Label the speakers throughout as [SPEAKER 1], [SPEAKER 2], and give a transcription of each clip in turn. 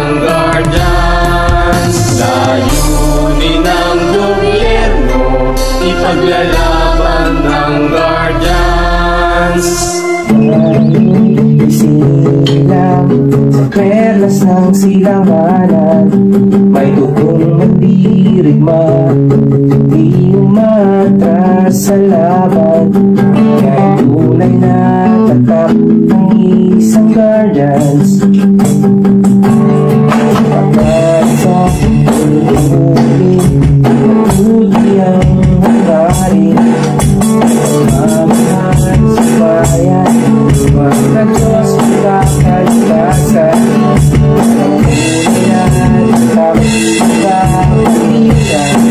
[SPEAKER 1] ng guardians. Layunin ng gobyerno, ipaglalaban ng guardians.
[SPEAKER 2] Isilang sa perlas ng silanganan, may dugong magdirigma, di umatras sa laban. Kaya tunay na tatak ng isang guardians. Pagkasa ulit, mabuti ang hangarin, mamahal sa bayan, mga Diyos magkakalikasan. Ang tunay na tatak ng kapalitan,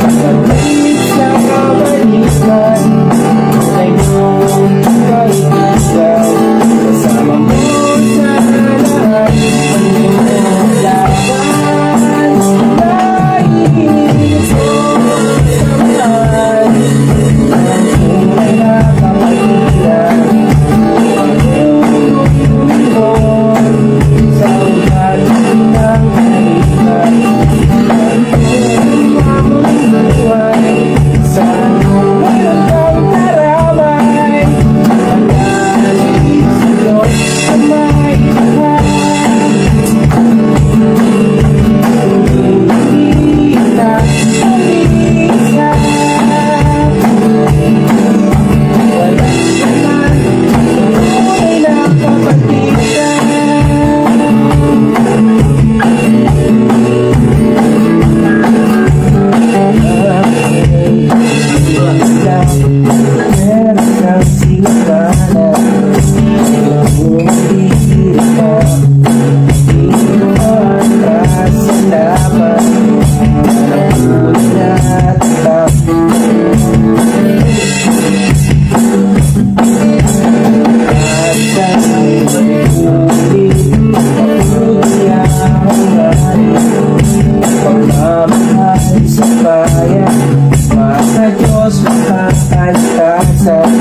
[SPEAKER 2] pagkakit sa kabalikan, ay nung kaibigan, kasama mo sa lahat, ang laban, dahil mo sa mahal, ang tunay na kapalitan, pag-uulong sa ugat ng kalitan, ang tunay na buhay, sa lugar ng karamay, pag-alis sa Diyos ang may buhay. Hindi na mag-isa, walang naman, tunay na kapatiran. Meron kang silabanan, bumibig ka, di umatras sa laban, naghuli na tatak. At sa'y maghuli, mabuti ang hangarin, pagmamahal sa bayan, mga Diyos makakalikasan.